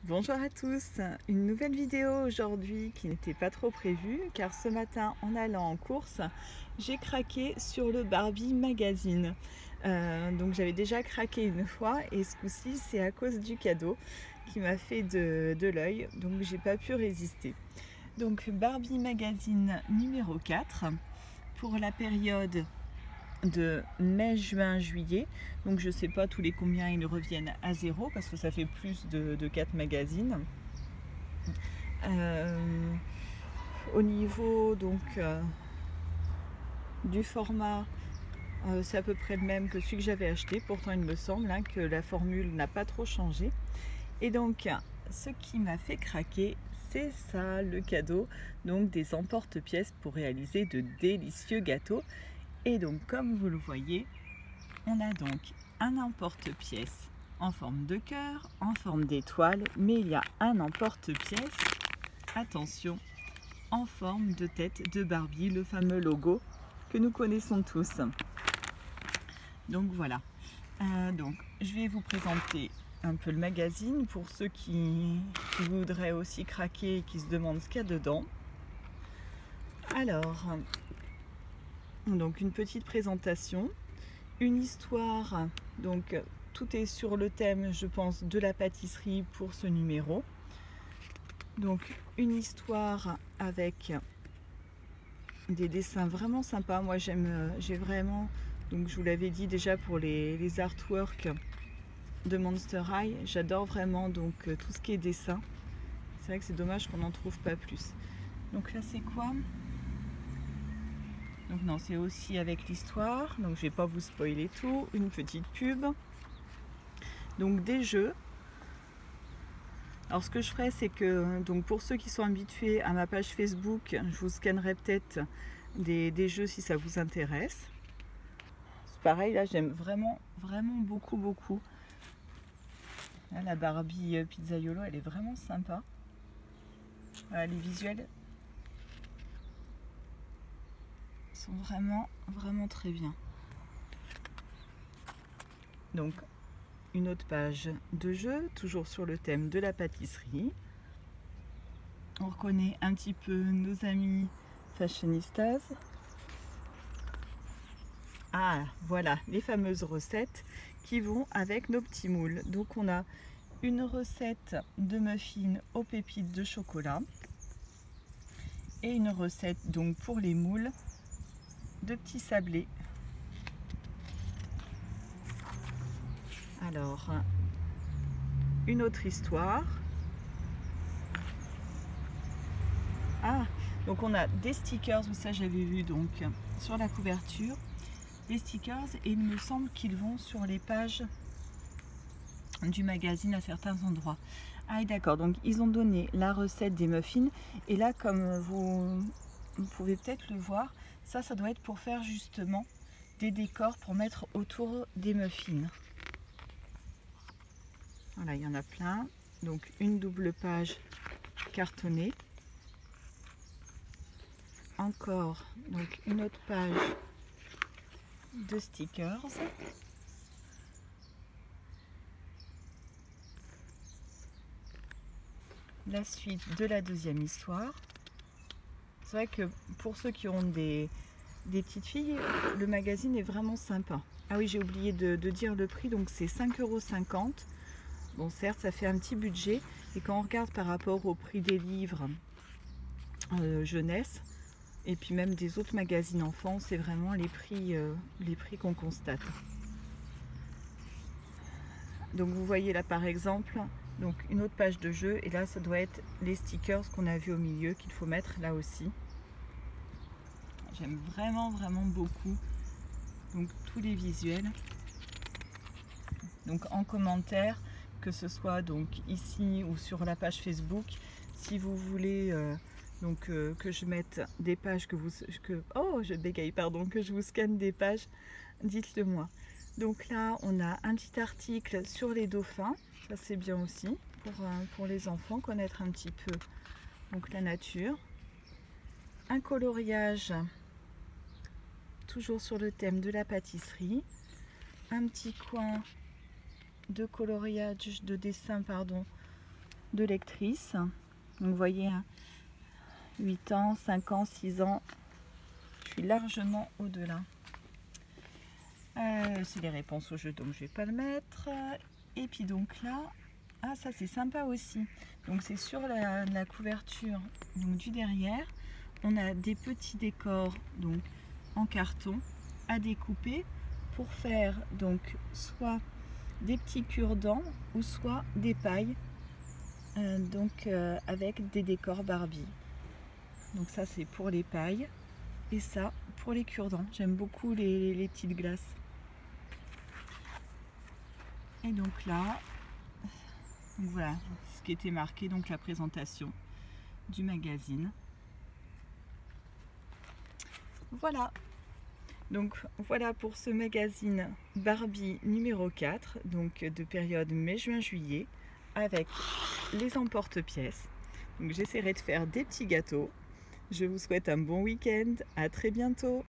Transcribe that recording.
Bonjour à tous, une nouvelle vidéo aujourd'hui qui n'était pas trop prévue car ce matin en allant en course j'ai craqué sur le Barbie Magazine. Donc j'avais déjà craqué une fois et ce coup-ci c'est à cause du cadeau qui m'a fait de l'œil, donc j'ai pas pu résister. Donc Barbie Magazine numéro 4 pour la période de mai, juin, juillet. Donc je sais pas tous les combien ils reviennent à zéro parce que ça fait plus de 4 magazines. Au niveau donc du format, c'est à peu près le même que celui que j'avais acheté. Pourtant il me semble que la formule n'a pas trop changé. Et donc ce qui m'a fait craquer, c'est ça, le cadeau, donc des emporte-pièces pour réaliser de délicieux gâteaux. Et donc comme vous le voyez, on a donc un emporte-pièce en forme de cœur, en forme d'étoile, mais il y a un emporte-pièce, attention, en forme de tête de Barbie, le fameux logo que nous connaissons tous. Donc voilà, donc je vais vous présenter un peu le magazine pour ceux qui voudraient aussi craquer et qui se demandent ce qu'il y a dedans. Alors, donc une petite présentation, une histoire, donc tout est sur le thème, je pense, de la pâtisserie pour ce numéro. Donc une histoire avec des dessins vraiment sympas. Moi j'ai vraiment, donc je vous l'avais dit déjà pour les artworks de Monster High, j'adore vraiment donc tout ce qui est dessin. C'est vrai que c'est dommage qu'on n'en trouve pas plus. Donc là c'est quoi? Donc non, c'est aussi avec l'histoire, donc je vais pas vous spoiler tout, une petite pub. Donc des jeux. Alors ce que je ferai, c'est que donc pour ceux qui sont habitués à ma page Facebook, je vous scannerai peut-être des jeux si ça vous intéresse. C'est pareil, là j'aime vraiment beaucoup. Là, la Barbie Pizzaiolo, elle est vraiment sympa. Voilà, les visuels sont vraiment très bien. Donc une autre page de jeu, toujours sur le thème de la pâtisserie. On reconnaît un petit peu nos amis fashionistas. Ah, voilà, les fameuses recettes qui vont avec nos petits moules. Donc on a une recette de muffins aux pépites de chocolat et une recette donc pour les moules de petits sablés. Alors, une autre histoire. Ah, donc on a des stickers, ça j'avais vu donc sur la couverture, des stickers, et il me semble qu'ils vont sur les pages du magazine à certains endroits. Ah d'accord, donc ils ont donné la recette des muffins, et là comme vous pouvez peut-être le voir, ça doit être pour faire justement des décors pour mettre autour des muffins. Voilà, il y en a plein. Donc une double page cartonnée. Encore donc une autre page de stickers. La suite de la deuxième histoire. C'est vrai que pour ceux qui ont des petites filles, le magazine est vraiment sympa. Ah oui, j'ai oublié de dire le prix, donc c'est 5,50 €. Bon, certes, ça fait un petit budget, et quand on regarde par rapport au prix des livres jeunesse, et puis même des autres magazines enfants, c'est vraiment les prix qu'on constate. Donc vous voyez là par exemple, donc une autre page de jeu, et là ça doit être les stickers qu'on a vu au milieu qu'il faut mettre là aussi. J'aime vraiment beaucoup donc tous les visuels. Donc en commentaire, que ce soit donc ici ou sur la page Facebook, si vous voulez donc que je mette des pages que je bégaye, pardon, que je vous scanne des pages, dites-le moi. Donc là on a un petit article sur les dauphins, ça c'est bien aussi pour les enfants, connaître un petit peu donc la nature. Un coloriage toujours sur le thème de la pâtisserie, un petit coin de coloriage, de dessin pardon, de lectrice. Donc vous voyez, hein, 8 ans, 5 ans, 6 ans, je suis largement au-delà. C'est les réponses au jeu, donc je vais pas le mettre. Et puis donc là, ah ça c'est sympa aussi. Donc c'est sur la couverture donc du derrière, on a des petits décors donc en carton à découper pour faire donc soit des petits cure-dents ou soit des pailles avec des décors Barbie. Donc ça c'est pour les pailles et ça pour les cure-dents. J'aime beaucoup les petites glaces. Et donc là, donc voilà ce qui était marqué, donc la présentation du magazine. Voilà. Donc voilà pour ce magazine Barbie numéro 4, donc de période mai, juin, juillet, avec les emporte-pièces. Donc j'essaierai de faire des petits gâteaux. Je vous souhaite un bon week-end, à très bientôt.